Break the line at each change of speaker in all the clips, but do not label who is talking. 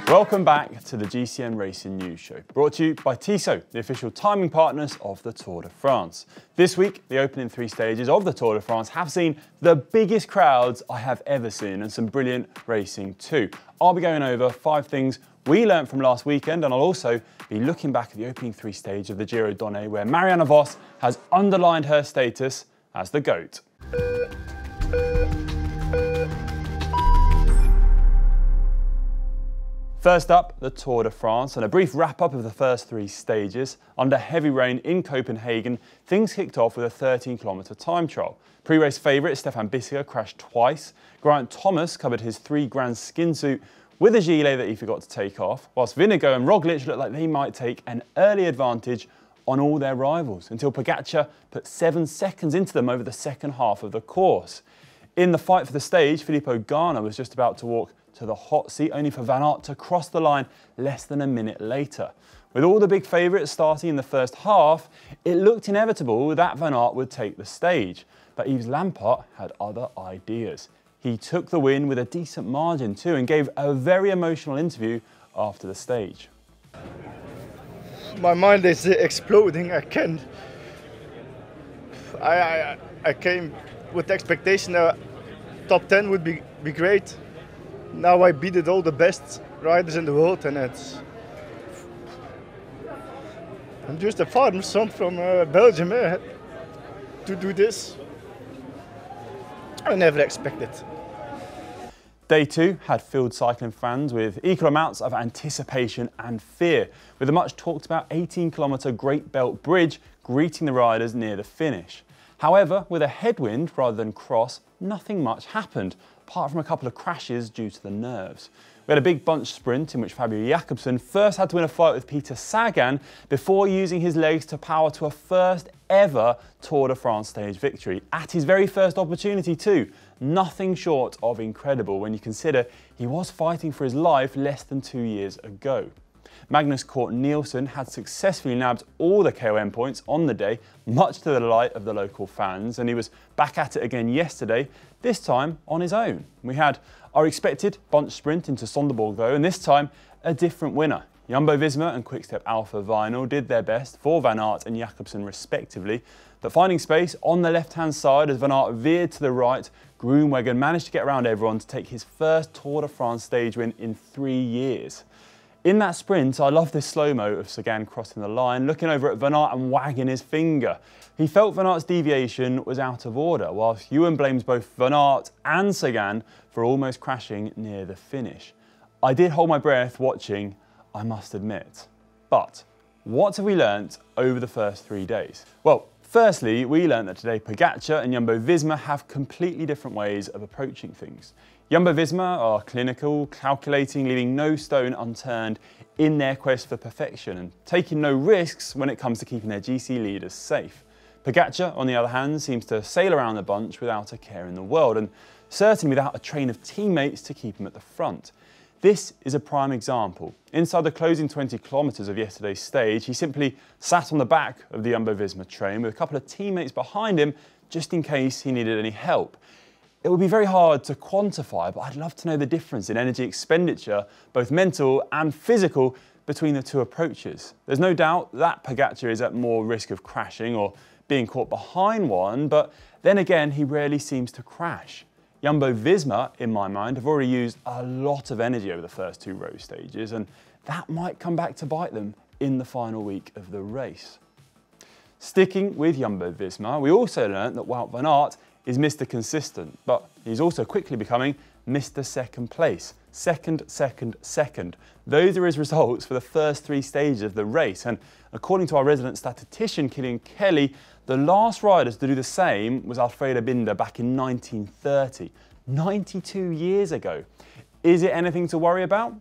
Welcome back to the GCN Racing News Show, brought to you by Tissot, the official timing partners of the Tour de France. This week, the opening 3 stages of the Tour de France have seen the biggest crowds I have ever seen and some brilliant racing too. I'll be going over 5 things we learnt from last weekend, and I'll also be looking back at the opening 3 stage of the Giro Donne, where Marianne Vos has underlined her status as the GOAT. First up, the Tour de France, and a brief wrap-up of the first 3 stages. Under heavy rain in Copenhagen, things kicked off with a 13-kilometre time trial. Pre-race favourite Stefan Bissegger crashed twice. Grant Thomas covered his 3-grand skin suit with a gilet that he forgot to take off, whilst Vingegaard and Roglic looked like they might take an early advantage on all their rivals, until Pogačar put 7 seconds into them over the second half of the course. In the fight for the stage, Filippo Ganna was just about to walk to the hot seat, only for Van Aert to cross the line less than a minute later. With all the big favourites starting in the first half, it looked inevitable that Van Aert would take the stage. But Yves Lampaert had other ideas. He took the win with a decent margin too, and gave a very emotional interview after the stage.
My mind is exploding. I came with the expectation that top 10 would be great. Now I beat all the best riders in the world, and I'm just a farm son from Belgium to do this. I never expected.
Day 2 had field cycling fans with equal amounts of anticipation and fear, with the much talked about 18-kilometre Great Belt Bridge greeting the riders near the finish. However, with a headwind rather than cross, nothing much happened, apart from a couple of crashes due to the nerves. We had a big bunch sprint in which Fabio Jacobson first had to win a fight with Peter Sagan before using his legs to power to a first ever Tour de France stage victory, at his very first opportunity too. Nothing short of incredible when you consider he was fighting for his life less than 2 years ago. Magnus Cort Nielsen had successfully nabbed all the KOM points on the day, much to the delight of the local fans, and he was back at it again yesterday, this time on his own. We had our expected bunch sprint into Sonderborg though, and this time a different winner. Jumbo-Visma and Quick-Step Alpha Vinyl did their best for Van Aert and Jacobson respectively, but finding space on the left-hand side as Van Aert veered to the right, Greenwagen managed to get around everyone to take his first Tour de France stage win in 3 years. In that sprint, I love this slow-mo of Sagan crossing the line, looking over at Van Aert and wagging his finger. He felt Van Aert's deviation was out of order, whilst Ewan blames both Van Aert and Sagan for almost crashing near the finish. I did hold my breath watching, I must admit. But what have we learnt over the first 3 days? Well, firstly, we learnt that today Pogačar and Jumbo-Visma have completely different ways of approaching things. Jumbo-Visma are clinical, calculating, leaving no stone unturned in their quest for perfection and taking no risks when it comes to keeping their GC leaders safe. Pogačar, on the other hand, seems to sail around the bunch without a care in the world, and certainly without a train of teammates to keep him at the front. This is a prime example. Inside the closing 20 kilometres of yesterday's stage, he simply sat on the back of the Jumbo-Visma train with a couple of teammates behind him just in case he needed any help. It would be very hard to quantify, but I'd love to know the difference in energy expenditure, both mental and physical, between the 2 approaches. There's no doubt that Pogačar is at more risk of crashing or being caught behind one, but then again, he rarely seems to crash. Jumbo-Visma, in my mind, have already used a lot of energy over the first 2 road stages, and that might come back to bite them in the final week of the race. Sticking with Jumbo-Visma, we also learnt that Wout van Aert is Mr. Consistent, but he's also quickly becoming Mr. Second Place. Second, second, second. Those are his results for the first 3 stages of the race, and according to our resident statistician, Killian Kelly, the last riders to do the same was Alfredo Binda back in 1930, 92 years ago. Is it anything to worry about?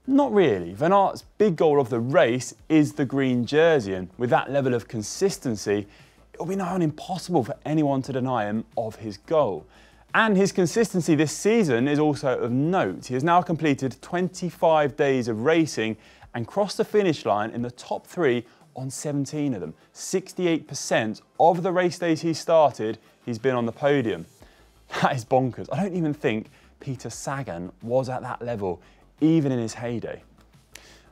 Not really. Van Aert's big goal of the race is the green jersey, and with that level of consistency, it will be nigh on impossible for anyone to deny him of his goal. And his consistency this season is also of note. He has now completed 25 days of racing and crossed the finish line in the top 3 on 17 of them. 68% of the race days he started, he's been on the podium. That is bonkers. I don't even think Peter Sagan was at that level even in his heyday.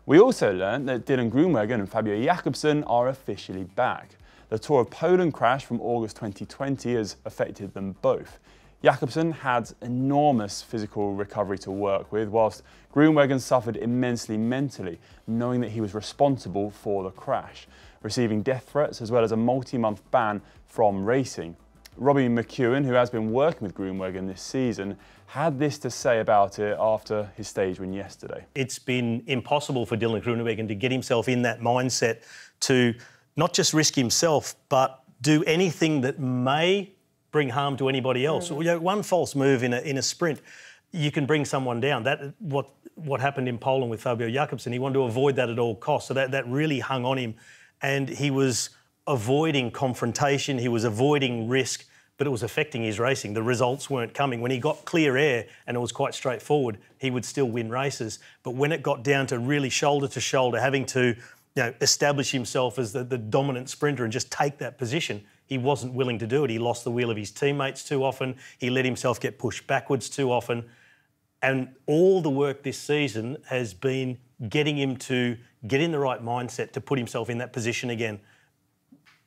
We also learned that Dylan Greenwagen and Fabio Jacobson are officially back. The Tour of Poland crash from August 2020 has affected them both. Jacobson had enormous physical recovery to work with, whilst Greenwagen suffered immensely mentally, knowing that he was responsible for the crash, receiving death threats as well as a multi-month ban from racing. Robbie McEwen, who has been working with Greenwagen this season, had this to say about it after his stage win yesterday.
It's been impossible for Dylan Greenwagen to get himself in that mindset to not just risk himself, but do anything that may bring harm to anybody else. You know, one false move in a sprint, you can bring someone down. That what happened in Poland with Fabio Jacobson. He wanted to avoid that at all costs, so that really hung on him, and he was avoiding confrontation, he was avoiding risk, but it was affecting his racing. The results weren't coming. When he got clear air and it was quite straightforward, he would still win races. But when it got down to really shoulder to shoulder, having to establish himself as the dominant sprinter and just take that position, he wasn't willing to do it. He lost the wheel of his teammates too often. He let himself get pushed backwards too often. And all the work this season has been getting him to get in the right mindset to put himself in that position again.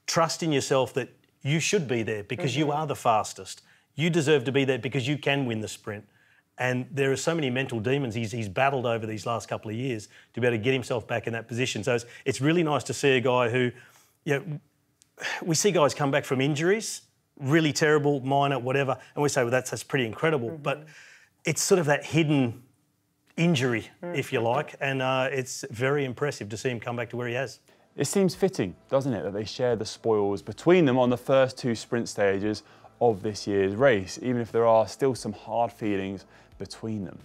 Trust in yourself that you should be there because you are the fastest. You deserve to be there because you can win the sprint. And there are so many mental demons he's battled over these last couple of years to be able to get himself back in that position. So it's really nice to see a guy who, we see guys come back from injuries, really terrible, minor, whatever, and we say, well, that's pretty incredible. But it's sort of that hidden injury, if you like, and it's very impressive to see him come back to where he has.
It seems fitting, doesn't it, that they share the spoils between them on the first two sprint stages of this year's race, even if there are still some hard feelings between them.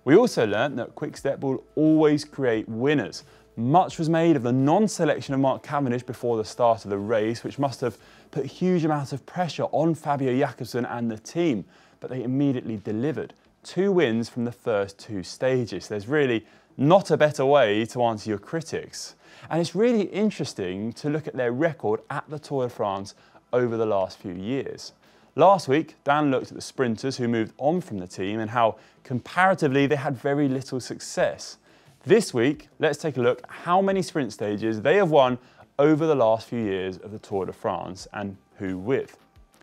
We also learnt that Quick-Step will always create winners. Much was made of the non-selection of Mark Cavendish before the start of the race, which must have put a huge amount of pressure on Fabio Jacobson and the team, but they immediately delivered. 2 wins from the first 2 stages. There's really not a better way to answer your critics. And it's really interesting to look at their record at the Tour de France over the last few years. Last week, Dan looked at the sprinters who moved on from the team and how comparatively they had very little success. This week, let's take a look at how many sprint stages they have won over the last few years of the Tour de France and who with.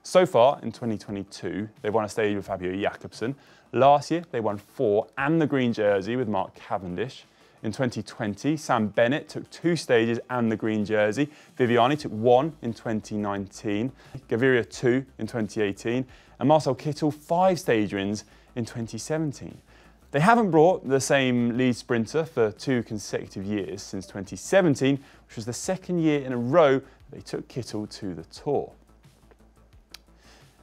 So far in 2022, they've won a stage with Fabio Jacobson. Last year, they won 4 and the green jersey with Mark Cavendish. In 2020, Sam Bennett took 2 stages and the green jersey. Viviani took 1 in 2019, Gaviria 2 in 2018, and Marcel Kittel 5 stage wins in 2017. They haven't brought the same lead sprinter for 2 consecutive years since 2017, which was the 2nd year in a row they took Kittel to the Tour.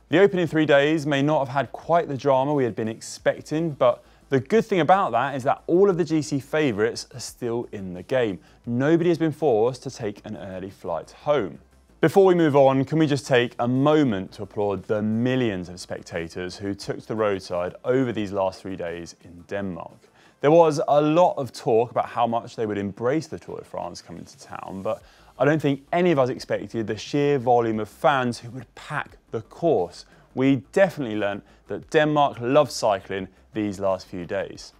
The opening 3 days may not have had quite the drama we had been expecting, but the good thing about that is that all of the GC favourites are still in the game. Nobody has been forced to take an early flight home. Before we move on, can we just take a moment to applaud the millions of spectators who took to the roadside over these last 3 days in Denmark. There was a lot of talk about how much they would embrace the Tour de France coming to town, but I don't think any of us expected the sheer volume of fans who would pack the course. We definitely learnt that Denmark loves cycling these last few days.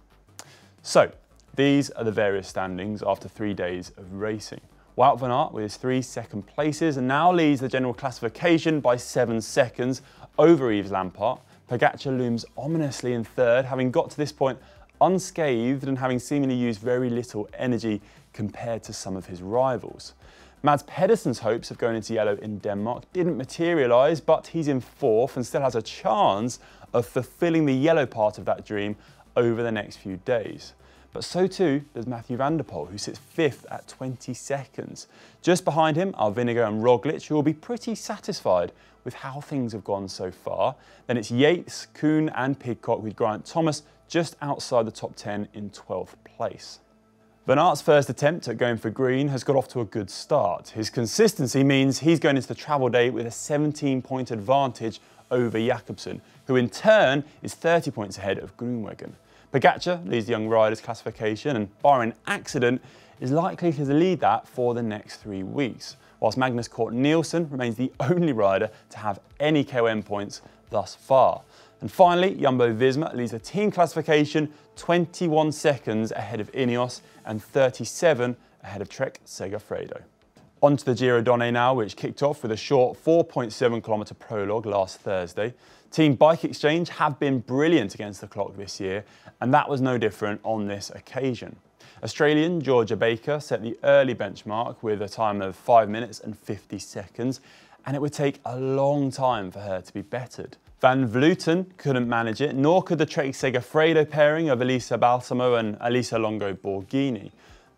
So, these are the various standings after 3 days of racing. Wout van Aert with his 3 second places and now leads the general classification by 7 seconds over Yves Lampaert. Pogačar looms ominously in 3rd, having got to this point unscathed and having seemingly used very little energy compared to some of his rivals. Mads Pedersen's hopes of going into yellow in Denmark didn't materialise, but he's in 4th and still has a chance of fulfilling the yellow part of that dream over the next few days. But so too does Mathieu van der Poel, who sits 5th at 20 seconds. Just behind him are Vingegaard and Roglic, who will be pretty satisfied with how things have gone so far. Then it's Yates, Kuhn and Pidcock with Geraint Thomas just outside the top 10 in 12th place. Van Aert's first attempt at going for green has got off to a good start. His consistency means he's going into the travel day with a 17-point advantage over Jacobson, who in turn is 30 points ahead of Greenwagen. Pogačar leads the young riders classification and, barring accident, is likely to lead that for the next 3 weeks, whilst Magnus Cort Nielsen remains the only rider to have any KOM points thus far. And finally, Jumbo-Visma leads the team classification 21 seconds ahead of Ineos and 37 ahead of Trek Segafredo. On to the Giro Donne now, which kicked off with a short 4.7-kilometre prologue last Thursday. Team Bike Exchange have been brilliant against the clock this year, and that was no different on this occasion. Australian Georgia Baker set the early benchmark with a time of 5 minutes and 50 seconds, and it would take a long time for her to be bettered. Van Vleuten couldn't manage it, nor could the Trek Segafredo pairing of Elisa Balsamo and Elisa Longo Borghini.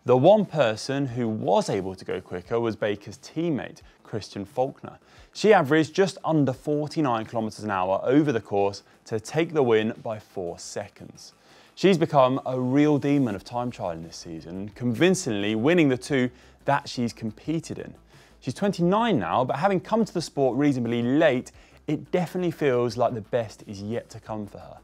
The one person who was able to go quicker was Baker's teammate, Christian Faulkner. She averaged just under 49 kilometres an hour over the course to take the win by 4 seconds. She's become a real demon of time trialling this season, convincingly winning the two that she's competed in. She's 29 now, but having come to the sport reasonably late, it definitely feels like the best is yet to come for her.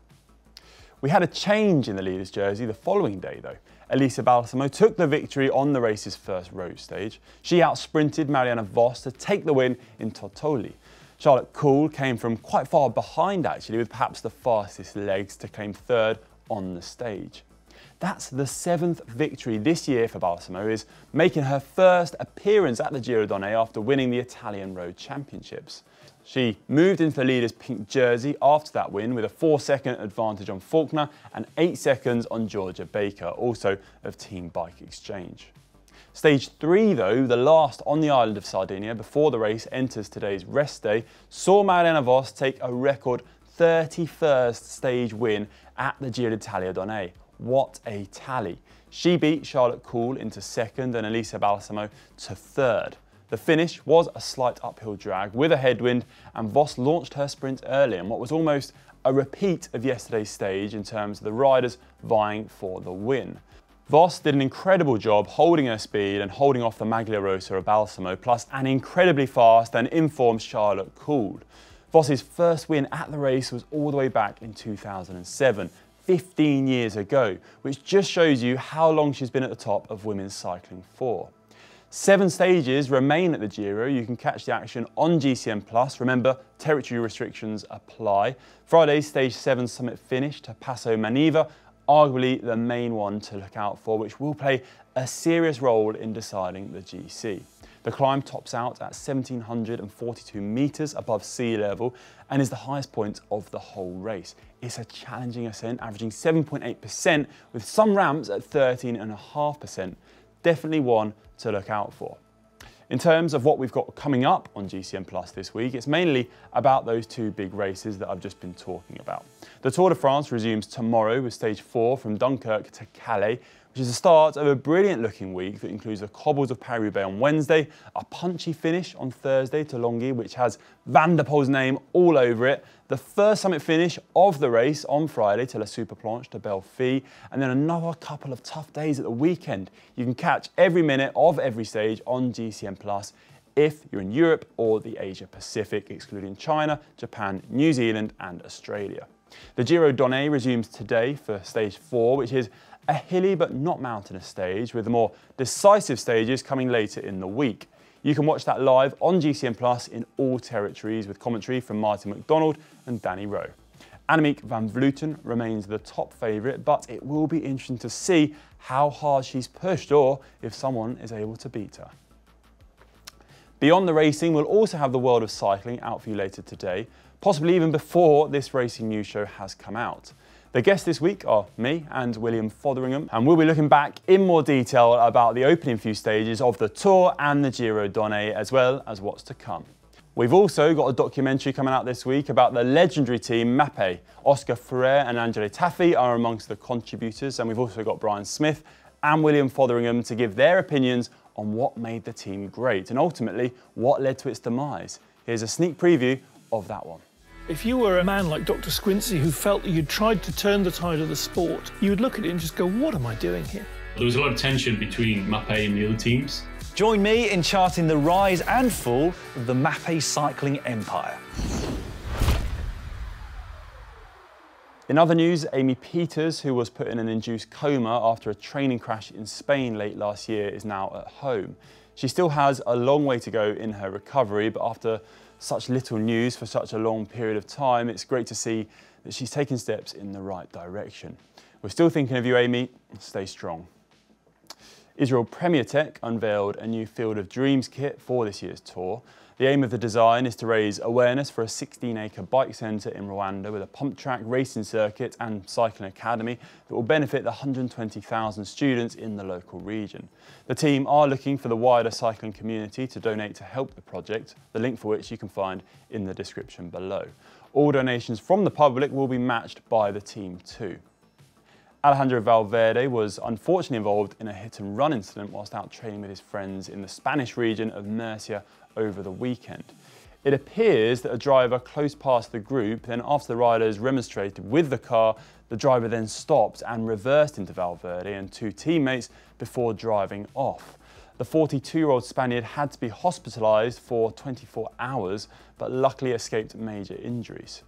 We had a change in the leader's jersey the following day though. Elisa Balsamo took the victory on the race's first road stage. She out-sprinted Marianne Vos to take the win in Tortoli. Charlotte Kool came from quite far behind actually, with perhaps the fastest legs to claim third on the stage. That's the 7th victory this year for Balsamo, is making her first appearance at the Giro Donne after winning the Italian Road Championships. She moved into the leader's pink jersey after that win with a 4-second advantage on Faulkner and 8 seconds on Georgia Baker, also of Team Bike Exchange. Stage 3 though, the last on the island of Sardinia before the race enters today's rest day, saw Marianne Vos take a record 31st stage win at the Giro d'Italia Donne. What a tally. She beat Charlotte Kool into second and Elisa Balsamo to third. The finish was a slight uphill drag with a headwind, and Vos launched her sprint early in what was almost a repeat of yesterday's stage in terms of the riders vying for the win. Vos did an incredible job holding her speed and holding off the Maglia Rosa of Balsamo, plus an incredibly fast and informed Charlotte Kool. Vos's first win at the race was all the way back in 2007, 15 years ago, which just shows you how long she's been at the top of women's cycling for. 7 stages remain at the Giro. You can catch the action on GCN+. Remember, territory restrictions apply. Friday's Stage 7 summit finish to Paso Maniva, arguably the main one to look out for, which will play a serious role in deciding the GC. The climb tops out at 1,742 metres above sea level and is the highest point of the whole race. It's a challenging ascent, averaging 7.8%, with some ramps at 13.5%. Definitely one to look out for. In terms of what we've got coming up on GCN+ this week, it's mainly about those 2 big races that I've just been talking about. The Tour de France resumes tomorrow with Stage 4 from Dunkirk to Calais, which is the start of a brilliant looking week that includes the cobbles of Paris-Roubaix on Wednesday, a punchy finish on Thursday to Longhi, which has Van der Poel's name all over it, the first summit finish of the race on Friday to La Superplanche to Belfi, and then another couple of tough days at the weekend. You can catch every minute of every stage on GCN+ if you're in Europe or the Asia Pacific, excluding China, Japan, New Zealand and Australia. The Giro Donne resumes today for Stage 4, which is a hilly but not mountainous stage, with the more decisive stages coming later in the week. You can watch that live on GCN+ in all territories with commentary from Martin McDonald and Danny Rowe. Annemiek van Vleuten remains the top favourite, but it will be interesting to see how hard she's pushed or if someone is able to beat her. Beyond the racing, we'll also have the world of cycling out for you later today, possibly even before this racing news show has come out. The guests this week are me and William Fotheringham, and we'll be looking back in more detail about the opening few stages of the Tour and the Giro Donne, as well as what's to come. We've also got a documentary coming out this week about the legendary team Mapei. Oscar Ferrer and Angelo Taffi are amongst the contributors, and we've also got Brian Smith and William Fotheringham to give their opinions on what made the team great and ultimately what led to its demise. Here's a sneak preview of that one.
If you were a man like Dr. Squincy who felt that you'd tried to turn the tide of the sport, you would look at it and just go, what am I doing here?
There was a lot of tension between Mapei and the other teams.
Join me in charting the rise and fall of the Mapei cycling empire.
In other news, Amy Peters, who was put in an induced coma after a training crash in Spain late last year, is now at home. She still has a long way to go in her recovery, but after such little news for such a long period of time, it's great to see that she's taken steps in the right direction. We're still thinking of you, Amy. Stay strong. Israel Premier Tech unveiled a new Field of Dreams kit for this year's tour. The aim of the design is to raise awareness for a 16-acre bike centre in Rwanda with a pump track, racing circuit and cycling academy that will benefit the 120,000 students in the local region. The team are looking for the wider cycling community to donate to help the project, the link for which you can find in the description below. All donations from the public will be matched by the team too. Alejandro Valverde was unfortunately involved in a hit-and-run incident whilst out training with his friends in the Spanish region of Murcia over the weekend. It appears that a driver close past the group, then after the riders remonstrated with the car, the driver then stopped and reversed into Valverde and two teammates before driving off. The 42-year-old Spaniard had to be hospitalised for 24 hours, but luckily escaped major injuries.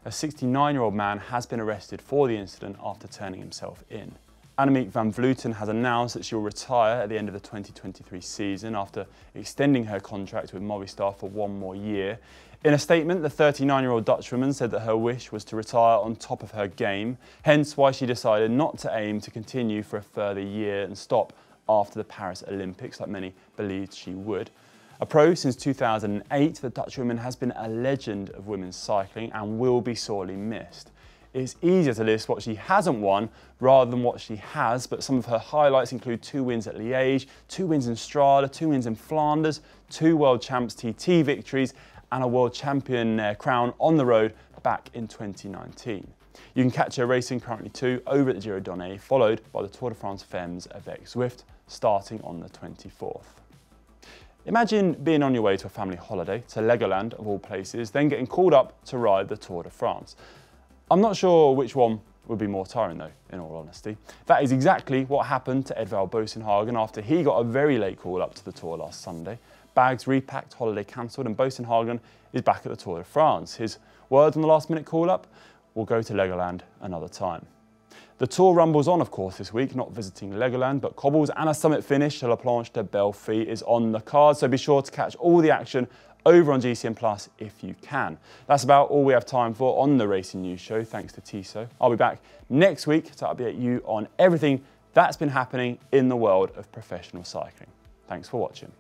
A 69-year-old man has been arrested for the incident after turning himself in. Annemiek van Vleuten has announced that she will retire at the end of the 2023 season after extending her contract with Movistar for one more year. In a statement, the 39-year-old Dutchwoman said that her wish was to retire on top of her game, hence why she decided not to aim to continue for a further year and stop after the Paris Olympics, like many believed she would. A pro since 2008, the Dutchwoman has been a legend of women's cycling and will be sorely missed. It's easier to list what she hasn't won rather than what she has, but some of her highlights include 2 wins at Liège, 2 wins in Strada, 2 wins in Flanders, 2 World Champs TT victories and a World Champion crown on the road back in 2019. You can catch her racing currently too over at the Giro Donne, followed by the Tour de France Femmes avec Zwift starting on the 24th. Imagine being on your way to a family holiday to Legoland of all places, then getting called up to ride the Tour de France. I'm not sure which one would be more tiring though, in all honesty. That is exactly what happened to Edvald Boasson after he got a very late call up to the Tour last Sunday. Bags repacked, holiday cancelled and Boasson is back at the Tour de France. His words on the last minute call up: "We'll go to Legoland another time." The Tour rumbles on, of course, this week, not visiting Legoland, but cobbles and a summit finish to La Planche de Belfi is on the card, so be sure to catch all the action over on GCN Plus if you can. That's about all we have time for on the Racing News Show, thanks to Tissot. I'll be back next week to update you on everything that's been happening in the world of professional cycling. Thanks for watching.